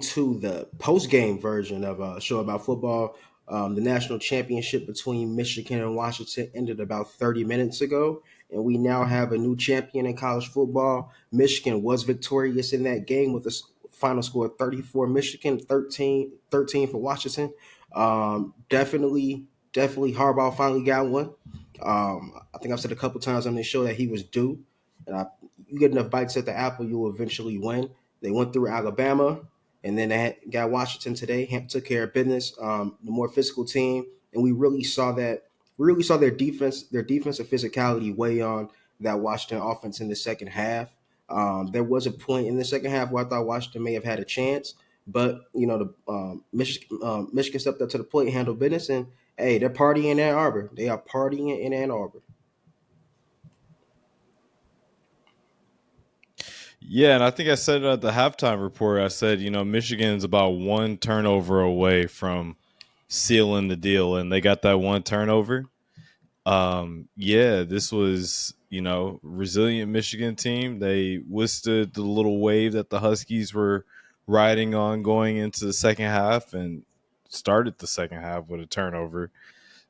to the post-game version of a show about football. The national championship between Michigan and Washington ended about 30 minutes ago, and we now have a new champion in college football. Michigan was victorious in that game with a final score of 34 Michigan, 13 for Washington. Definitely Harbaugh finally got one. I think I've said a couple times on this show that he was due. You get enough bites at the apple, you will eventually win. They went through Alabama, and then they got Washington today. Took care of business. The more physical team, and we really saw that. We really saw their defensive physicality weigh on that Washington offense in the second half. There was a point in the second half where I thought Washington may have had a chance, but Michigan stepped up to the plate, handled business, and hey, they're partying in Ann Arbor. They are partying in Ann Arbor. Yeah, and I think I said it at the halftime report. I said, Michigan's about one turnover away from sealing the deal, and they got that one turnover. Yeah, this was, resilient Michigan team. They withstood the little wave that the Huskies were riding on going into the second half and started the second half with a turnover.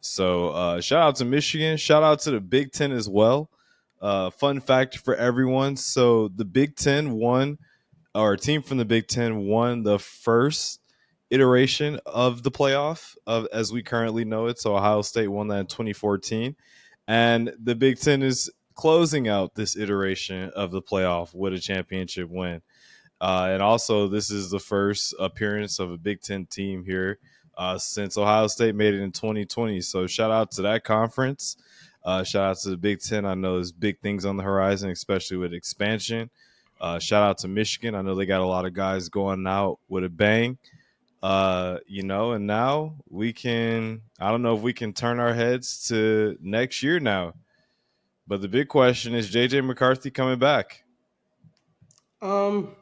So shout out to Michigan. Shout out to the Big Ten as well. Fun fact for everyone. So the Big Ten won, or a team from the Big Ten won the first iteration of the playoff of as we currently know it. So Ohio State won that in 2014. And the Big Ten is closing out this iteration of the playoff with a championship win. And also, this is the first appearance of a Big Ten team here since Ohio State made it in 2020. So, shout out to that conference. Shout out to the Big Ten. I know there's big things on the horizon, especially with expansion. Shout out to Michigan. I know they got a lot of guys going out with a bang. And now we can, I don't know if we can turn our heads to next year now. But the big question is JJ McCarthy coming back? Um,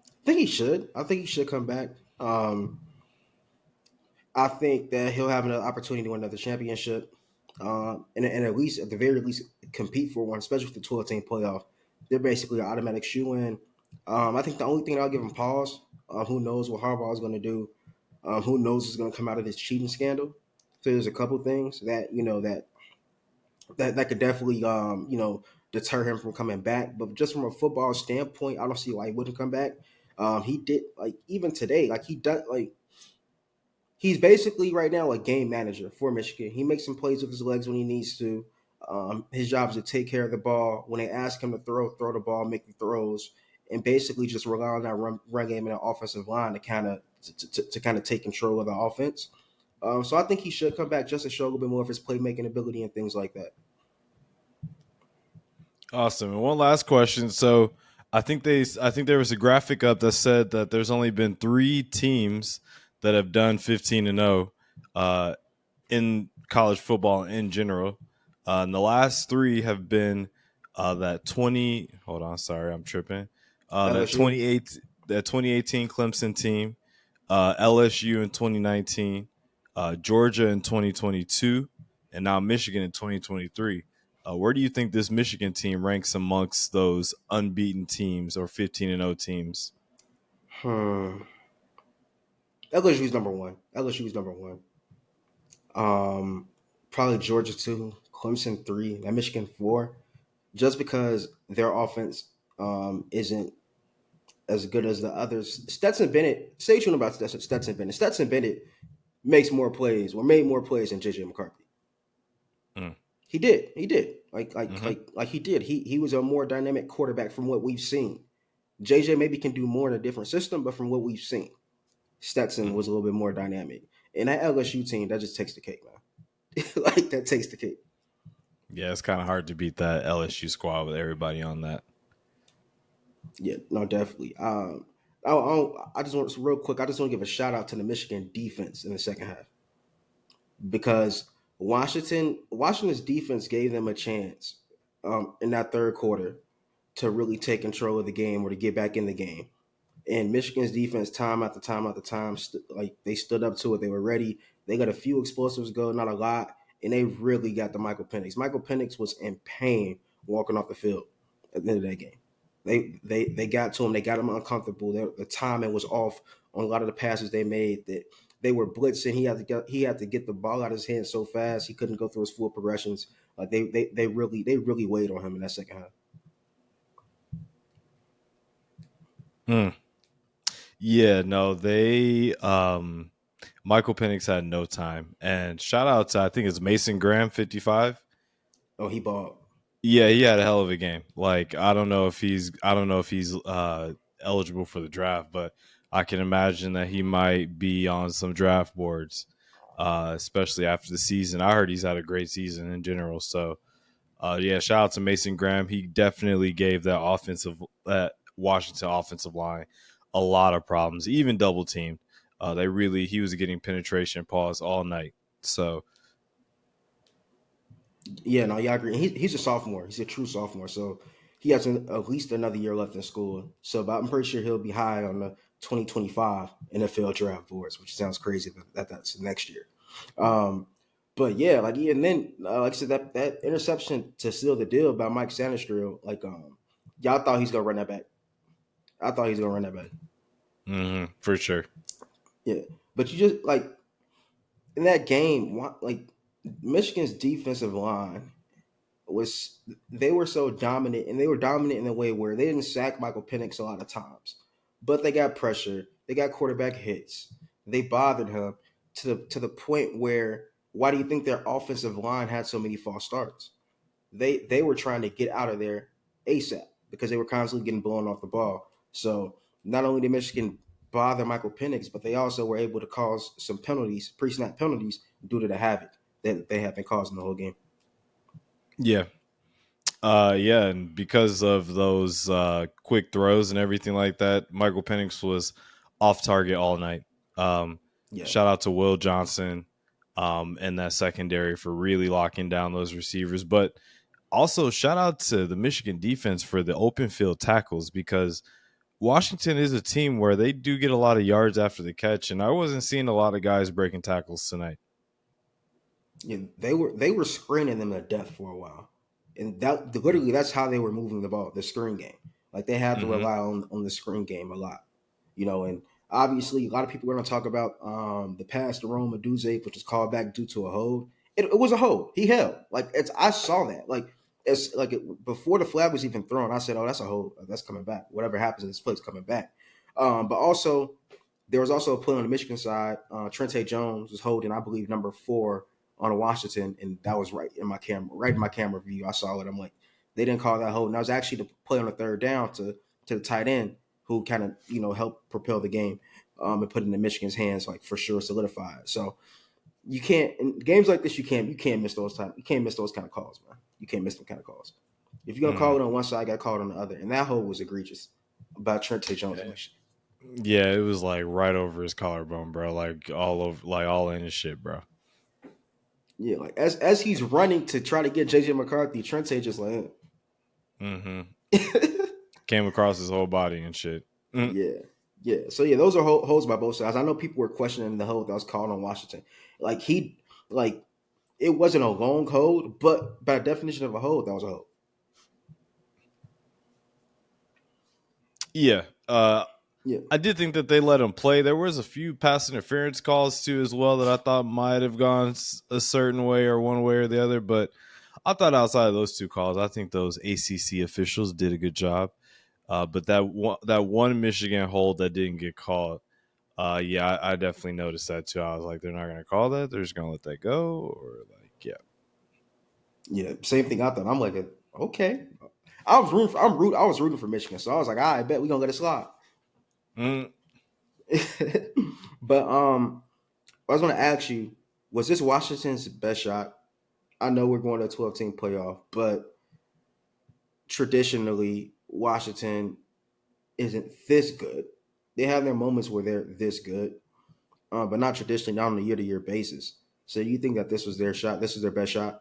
I think he should. I think he should come back. I think that he'll have another opportunity to win another championship, and at least at the very least compete for one, especially with the 12-team playoff. They're basically an automatic shoe in. I think the only thing that I'll give him pause. Who knows what Harbaugh is going to do? Who knows what's going to come out of this cheating scandal? So there's a couple things that that could definitely deter him from coming back. But just from a football standpoint, I don't see why he wouldn't come back. He did like even today, like he does like he's basically right now a game manager for Michigan. He makes some plays with his legs when he needs to. His job is to take care of the ball. When they ask him to throw the ball, make the throws, and basically just rely on that run game and the offensive line to kind of take control of the offense. So I think he should come back just to show a little bit more of his playmaking ability and things like that. Awesome. And one last question. So I think there was a graphic up that said that there's only been three teams that have done 15-0 in college football in general. And the last three have been that 20. Hold on, sorry, I'm tripping. That LSU. 2018 Clemson team, LSU in 2019, Georgia in 2022, and now Michigan in 2023. Where do you think this Michigan team ranks amongst those unbeaten teams or 15-0 teams? Hmm. LSU's number one. LSU's number one. Um, Probably Georgia two, Clemson three, and Michigan four. Just because their offense isn't as good as the others. Stetson Bennett. Stay tuned about Stetson Bennett. Stetson Bennett makes more plays or made more plays than JJ McCarthy. Mm. He did. He did. Mm-hmm. Like he did. He was a more dynamic quarterback from what we've seen. JJ maybe can do more in a different system, but from what we've seen, Stetson was a little bit more dynamic. And that LSU team, that just takes the cake, man. Like that takes the cake. Yeah, it's kind of hard to beat that LSU squad with everybody on that. Yeah, no, definitely. I just want real quick. I just want to give a shout out to the Michigan defense in the second half because Washington's defense gave them a chance in that third quarter to really take control of the game or to get back in the game. And Michigan's defense, time after time after time, like they stood up to it. They were ready. They got a few explosives go, not a lot, and they really got the Michael Penix. Michael Penix was in pain walking off the field at the end of that game. They got to him. They got him uncomfortable. The timing was off on a lot of the passes they made. That they were blitzing. He had to get the ball out of his hand so fast he couldn't go through his full progressions. Like they really weighed on him in that second half. Mm. Yeah, no, they Michael Penix had no time. And shout out to I think it's Mason Graham 55. Oh, he balled. Yeah, he had a hell of a game. Like I don't know if he's eligible for the draft, but I can imagine that he might be on some draft boards, especially after the season. I heard he's had a great season in general. So yeah, shout out to Mason Graham. He definitely gave that Washington offensive line a lot of problems, even double teamed. He was getting penetration pause all night. So Yeah, no, yeah, I agree. He's a sophomore. He's a true sophomore. So he has at least another year left in school. So, but I'm pretty sure he'll be high on the 2025 NFL draft boards, which sounds crazy, but that's next year. Um, but yeah, like yeah, and then like I said, that interception to seal the deal by Mike Sanistril, like y'all thought he's gonna run that back. I thought he's gonna run that back. for sure. Yeah, but you just like in that game, like Michigan's defensive line was they were so dominant, and they were dominant in a way where they didn't sack Michael Penix a lot of times, but they got pressure, they got quarterback hits, they bothered him to the point where why do you think their offensive line had so many false starts? They were trying to get out of there ASAP because they were constantly getting blown off the ball. So not only did Michigan bother Michael Penix, but they also were able to cause some penalties, pre-snap penalties, due to the havoc that they have been causing the whole game. Yeah. Yeah, and because of those quick throws and everything like that, Michael Penix was off target all night. Um, Yeah. Shout out to Will Johnson and that secondary for really locking down those receivers. But also shout out to the Michigan defense for the open field tackles because Washington is a team where they do get a lot of yards after the catch, and I wasn't seeing a lot of guys breaking tackles tonight. Yeah, they were screening them to death for a while, and that literally that's how they were moving the ball, the screen game. Like they had to Mm-hmm. rely on the screen game a lot, and obviously a lot of people are going to talk about the pass to Rome Aduze, which was called back due to a hold. It was a hold. He held. Like I saw that. Like before the flag was even thrown, I said, "Oh, that's a hold. That's coming back. Whatever happens in this play is coming back." But also there was also a play on the Michigan side. Trente Jones was holding, I believe, number 4 on Washington, and that was right in my camera view. I saw it. I'm like, they didn't call that hold, and that was actually the play on the third down to the tight end who kind of helped propel the game and put it in the Michigan's hands, like for sure solidified. So you can't in games like this, you can't miss those kind of calls, man. You can't miss them kind of calls. If you're gonna call Mm. it on one side, you got to call it on the other, and that hold was egregious about Trente Jones and Michigan. Yeah, it was like right over his collarbone, bro. Like all over, like all in his shit, bro. Yeah, like as he's running to try to get JJ McCarthy, Trente just like, Mm-hmm. Came across his whole body and shit. Mm. yeah, yeah. So yeah, those are holds by both sides. I know people were questioning the hold that was called on Washington. Like like it wasn't a long hold, but by definition of a hold, that was a hold. Yeah, Yeah, I did think that they let him play. There was a few pass interference calls too, as well, that I thought might have gone a certain way or one way or the other. But I thought outside of those two calls, I think those ACC officials did a good job. But that one Michigan hold that didn't get called, yeah, I definitely noticed that too. I was like, they're not going to call that. They're just going to let that go, or like, yeah. yeah. Same thing I thought. I'm like, okay. I was rooting for Michigan, so I was like, I bet we're gonna let it slide. Mm. But I was gonna ask you, was this Washington's best shot? I know we're going to a 12-team playoff, but traditionally Washington isn't this good. They have their moments where they're this good, but not traditionally, not on a year-to-year basis. So you think that this was their shot? This is their best shot,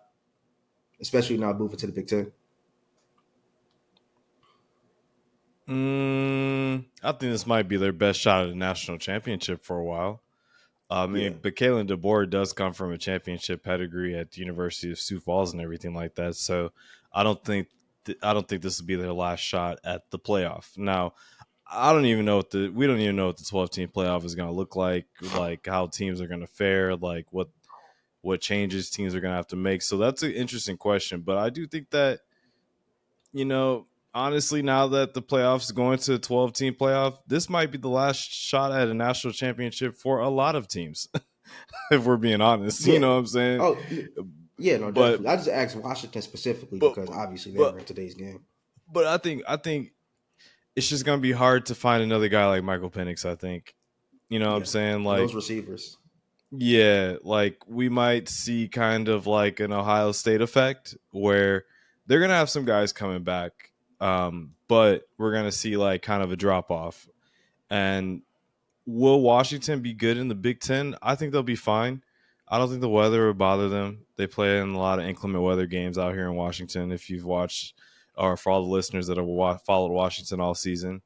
especially now moving to the Big Ten. I think this might be their best shot at a national championship for a while. I Yeah, mean, but Kalen DeBoer does come from a championship pedigree at the University of Sioux Falls and everything like that. So I don't think. I don't think this will be their last shot at the playoff. Now, I don't even know we don't even know what the 12-team playoff is going to look like how teams are going to fare, like what changes teams are going to have to make. So that's an interesting question, but I do think that, you know, honestly, now that the playoffs going to a 12-team playoff, this might be the last shot at a national championship for a lot of teams. If we're being honest, you Yeah. know what I'm saying? Oh, yeah, no, But definitely. I just asked Washington specifically but because obviously they but were in today's game. but I think it's just gonna be hard to find another guy like Michael Penix. I think, you know what I'm Yeah. saying? And those Like, receivers. yeah, like we might see kind of like an Ohio State effect where they're gonna have some guys coming back, but we're gonna see like kind of a drop off. And will Washington be good in the Big Ten? I think they'll be fine. I don't think the weather will bother them. They play in a lot of inclement weather games out here in Washington. If you've watched, or for all the listeners that have followed Washington all season,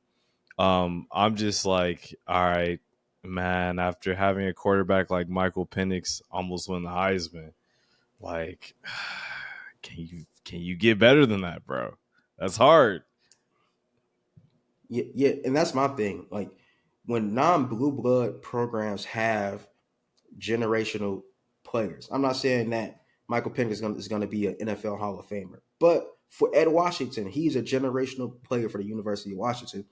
I'm just like, all right, man. After having a quarterback like Michael Penix almost win the Heisman, like, can you get better than that, bro? That's hard. Yeah, yeah, and that's my thing. Like when non-blue blood programs have generational players. I'm not saying that Michael Penix is gonna be an NFL Hall of Famer, but for Ed Washington, he's a generational player for the University of Washington.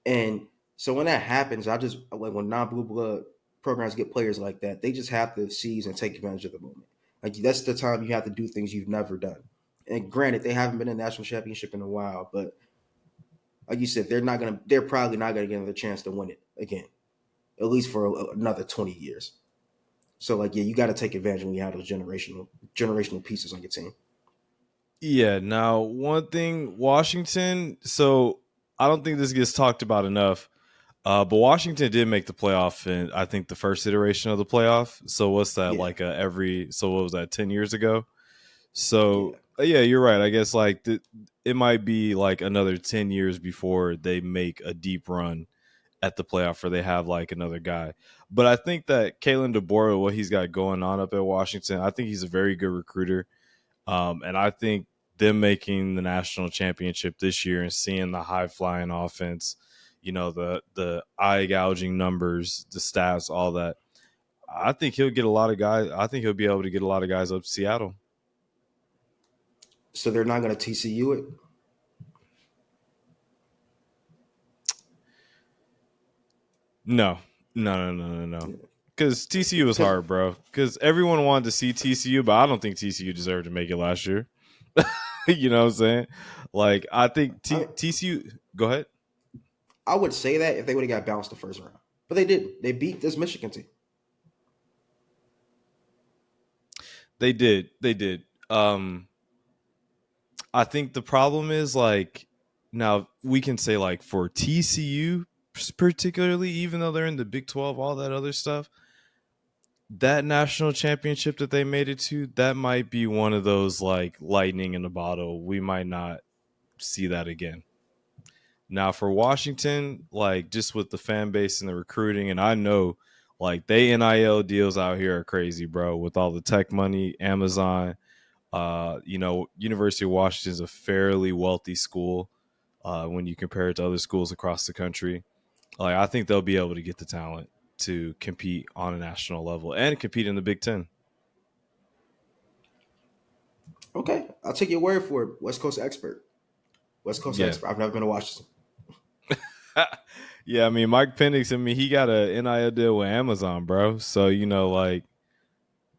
And so when that happens, I just like when non-blue blood programs get players like that, they just have to seize and take advantage of the moment. Like that's the time you have to do things you've never done. And granted, they haven't been in a national championship in a while, but like you said, they're probably not gonna get another chance to win it again, at least for another 20 years. So like, yeah, you got to take advantage when you have those generational pieces on your team. Yeah. Now, one thing, Washington. So I don't think this gets talked about enough. But Washington did make the playoff in I think the first iteration of the playoff. So what's that Yeah, like? So what was that 10 years ago? yeah. So yeah, you're right. I guess like it might be like another 10 years before they make a deep run at the playoff, or they have like another guy. But I think that Kalen DeBoer, what he's got going on up at Washington, I think he's a very good recruiter. And I think them making the national championship this year and seeing the high flying offense, the eye gouging numbers, the stats, all that. I think he'll get a lot of guys. I think he'll be able to get a lot of guys up to Seattle. So they're not going to TCU it. No, no. Because TCU was Because hard, bro. Because everyone wanted to see TCU, but I don't think TCU deserved to make it last year. You know what I'm saying? Like, I think I mean, TCU. Go ahead. I would say that if they would have got bounced the first round, but they didn't. They beat this Michigan team. They did. They did. I think the problem is like now we can say like for TCU particularly, even though they're in the Big 12, all that other stuff, that national championship that they made it to, that might be one of those like lightning in a bottle. We might not see that again. Now for Washington, like just with the fan base and the recruiting, and I know like they NIL deals out here are crazy, bro, with all the tech money, Amazon. University of Washington is a fairly wealthy school when you compare it to other schools across the country. Like I think they'll be able to get the talent to compete on a national level and compete in the Big Ten. Okay, I'll take your word for it. West Coast expert. West Coast Yeah. expert. I've never been to Washington. Yeah, I mean Mike Penix, I mean he got a NIL deal with Amazon, bro. So, like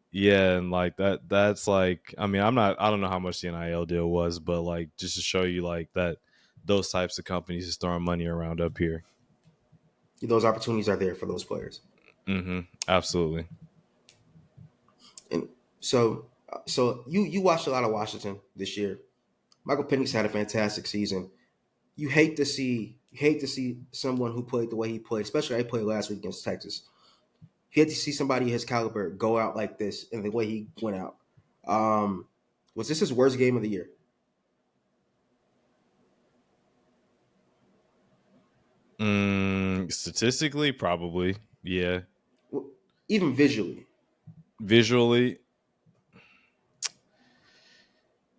yeah, and like that's like I mean, I don't know how much the NIL deal was, but like just to show you like that those types of companies is throwing money around up here. Those opportunities are there for those players. Absolutely. And so you watched a lot of Washington this year. Michael Penix had a fantastic season. You hate to see someone who played the way he played, especially I played last week against Texas. You hate to see somebody his caliber go out like this and the way he went out. Um, was this his worst game of the year? Statistically, probably. Yeah. Well, even visually. Visually,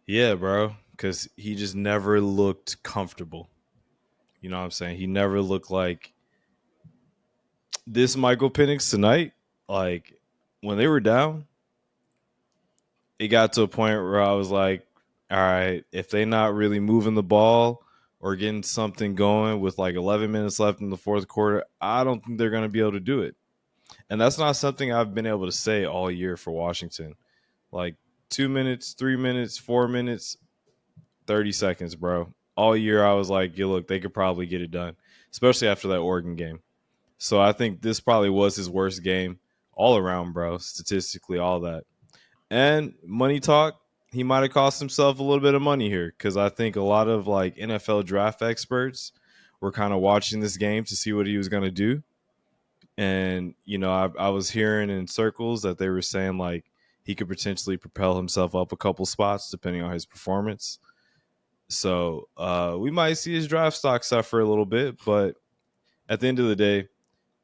yeah, bro. because he just never looked comfortable. You know what I'm saying? He never looked like this Michael Penix tonight. Like when they were down, it got to a point where I was like, all right, if they not really moving the ball or getting something going with like 11 minutes left in the fourth quarter, I don't think they're going to be able to do it. And that's not something I've been able to say all year for Washington. Like 2 minutes, 3 minutes, 4 minutes, 30 seconds, bro. All year I was like, yeah, look, they could probably get it done, especially after that Oregon game. So I think this probably was his worst game all around, bro. Statistically, all that. And money talk, he might have cost himself a little bit of money here because I think a lot of like NFL draft experts were kind of watching this game to see what he was going to do. And, you know, I was hearing in circles that they were saying like he could potentially propel himself up a couple spots depending on his performance. So we might see his draft stock suffer a little bit. But at the end of the day,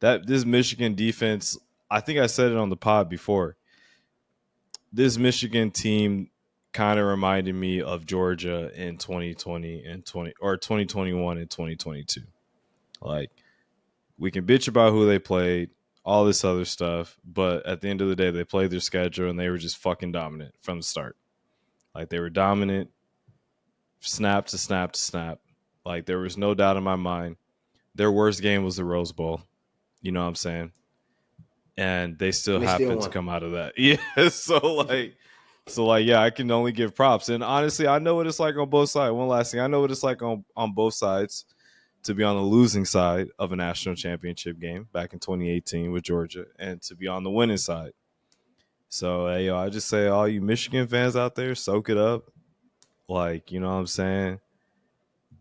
that this Michigan defense, I think I said it on the pod before. This Michigan team kind of reminded me of Georgia in 2020 and 2021 and 2022. Like we can bitch about who they played, all this other stuff, but at the end of the day, they played their schedule and they were just fucking dominant from the start. Like they were dominant, snap to snap to snap. Like there was no doubt in my mind. Their worst game was the Rose Bowl. You know what I'm saying? And they still And they still happened to won. come out of that. Yeah. So yeah, I can only give props. And honestly, I know what it's like on both sides. One last thing, I know what it's like on both sides to be on the losing side of a national championship game back in 2018 with Georgia, and to be on the winning side. So hey, I just say all you Michigan fans out there, soak it up. Like you know what I'm saying.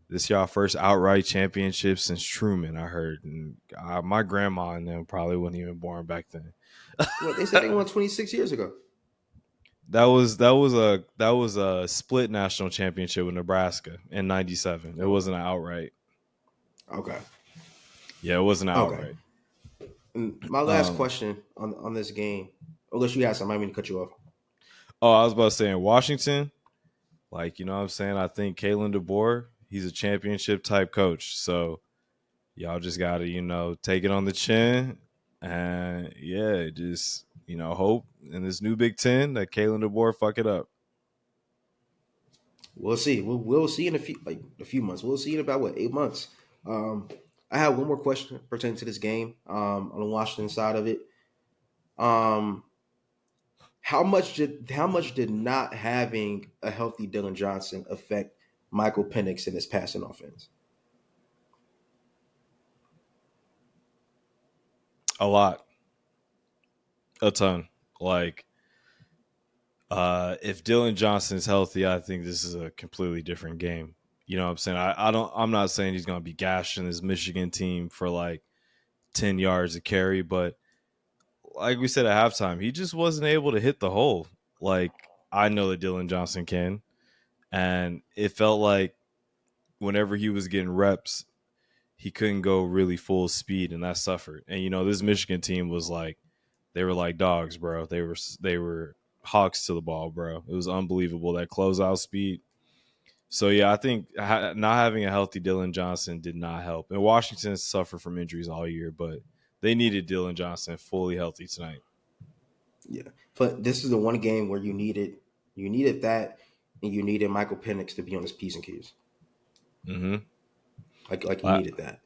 This y'all first outright championship since Truman, I heard, and my grandma and them probably wasn't even born back then. What they said they won 26 years ago. That was a split national championship with Nebraska in '97. It Okay. wasn't an outright. Okay. Yeah, it wasn't Okay. outright. And my last Um, question on this game, unless you had some, I mean to cut you off. I was about to say in Washington, like you know what I'm saying. I think Kalen DeBoer, he's a championship type coach. So y'all just gotta take it on the chin, and yeah, just hope in this new Big Ten that Kalen DeBoer fuck it up. We'll see. We'll see in a few months. We'll see in about what 8 months. Um, I have one more question pertaining to this game. On the Washington side of it, um, how much did not having a healthy Dylan Johnson affect Michael Penix in his passing offense? A lot, a ton. Like if Dylan Johnson's healthy, I think this is a completely different game. You know what I'm saying? I'm not saying he's gonna be gashing this Michigan team for like 10 yards of carry, but like we said at halftime, he just wasn't able to hit the hole. Like I know that Dylan Johnson can. And it felt like whenever he was getting reps, he couldn't go really full speed, and that suffered. And this Michigan team was like, they were like dogs, bro. They were hawks to the ball, bro. It was unbelievable that closeout speed. So yeah, I think not having a healthy Dylan Johnson did not help. And Washington suffered from injuries all year, but they needed Dylan Johnson fully healthy tonight. Yeah, but this is the one game where you needed that, and you needed Michael Penix to be on his P's and Q's. Mm-hmm. Like you Well, needed that.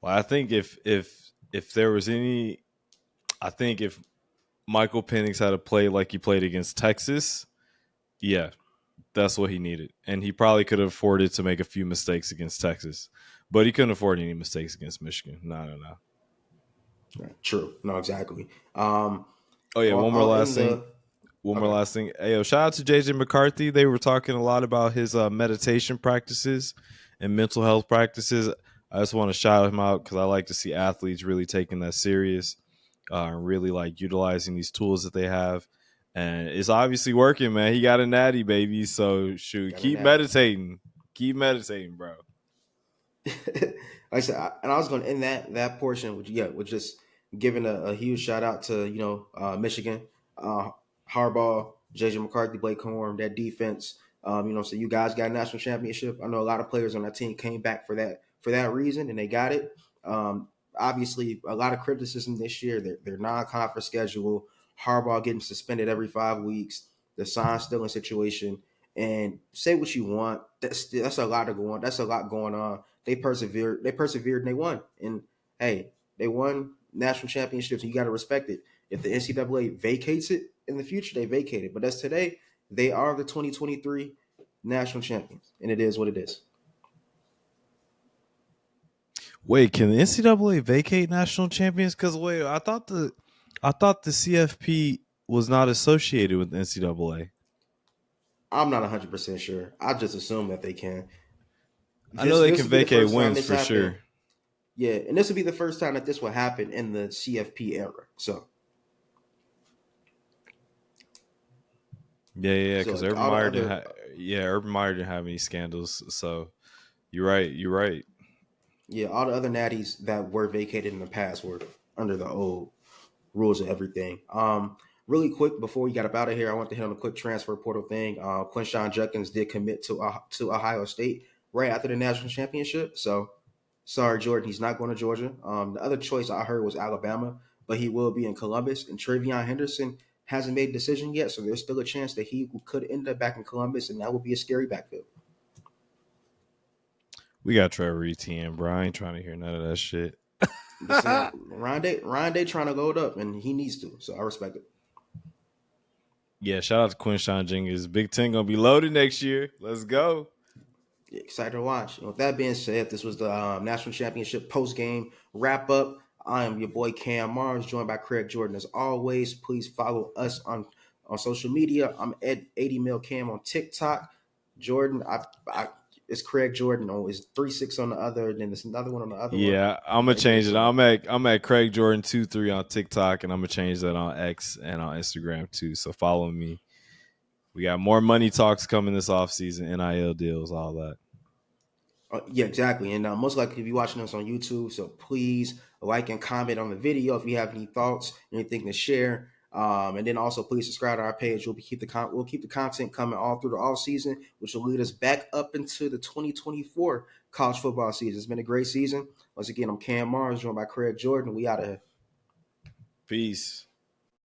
I think if there was any, I think if Michael Penix had to play like he played against Texas, yeah, that's what he needed. And he probably could have afforded to make a few mistakes against Texas, but he couldn't afford any mistakes against Michigan. No, no, no. Right. True. No, exactly. Um, Oh yeah, one more I'll last end thing. the. One more Okay. last thing. Hey, yo, shout out to JJ McCarthy. They were talking a lot about his meditation practices and mental health practices. I just want to shout him out because I like to see athletes really taking that serious and really like utilizing these tools that they have. And it's obviously working, man. He got a natty, baby. So shoot, Got a keep natty. meditating. Keep meditating, bro. Like I said, and I was going to end that portion, with just giving a huge shout out to Michigan, Harbaugh, JJ McCarthy, Blake Corum, that defense. So you guys got a national championship. I know a lot of players on that team came back for that reason, and they got it. Obviously, a lot of criticism this year. Their non-conference schedule, Harbaugh getting suspended every 5 weeks, the sign stealing situation, and say what you want. That's a lot of going. That's a lot going on. They persevered. They persevered, and they won. And hey, they won national championships, and you got to respect it. If the NCAA vacates it in the future, they vacate it. But as today, they are the 2023 national champions, and it is what it is. Wait, can the NCAA vacate national champions? Because wait, I thought the CFP was not associated with the NCAA. I'm not 100% sure. I just assume that they can. I know This they this can will be the vacate first time wins this for happened. sure. Yeah, and this will be the first time that this will happen in the CFP era. So, Yeah, so because like all the other, Urban Meyer didn't have any scandals. So you're right. You're right. yeah, all the other natties that were vacated in the past were under the old rules of everything. Really quick before we got up out of here, I want to hit on a quick transfer portal thing. Quinshawn Judkins did commit to Ohio State right after the national championship. So sorry, Jordan, he's not going to Georgia. The other choice I heard was Alabama, but he will be in Columbus. And Travion Henderson hasn't made a decision yet, so there's still a chance that he could end up back in Columbus, and that would be a scary backfield. We got Trevor Etienne, bro. I ain't trying to hear none of that shit. Listen, Ryan Day trying to load up, and he needs to, so I respect it. Yeah, shout out to Quinshawn Jenkins. Big Ten gonna be loaded next year. Let's go. Yeah, excited to watch. And with that being said, this was the national championship post game wrap up. I am your boy Cam Mars, joined by Craig Jordan. As always, please follow us on social media. I'm at 80 Mil Cam on TikTok. Jordan, I it's Craig Jordan. Oh, it's 36 on the other, and then there's another one on the other one. Yeah, I'm gonna Maybe change it's it. I'm at Craig Jordan 23 on TikTok, and I'm gonna change that on X and on Instagram too. So follow me. We got more money talks coming this offseason, NIL deals, all that. Yeah, exactly. And most likely, if you're watching us on YouTube, so please like and comment on the video if you have any thoughts, anything to share. And then also, please subscribe to our page. We'll keep the content coming all through the off season, which will lead us back up into the 2024 college football season. It's been a great season. Once again, I'm Cam Mars, joined by Craig Jordan. We out of here. Peace.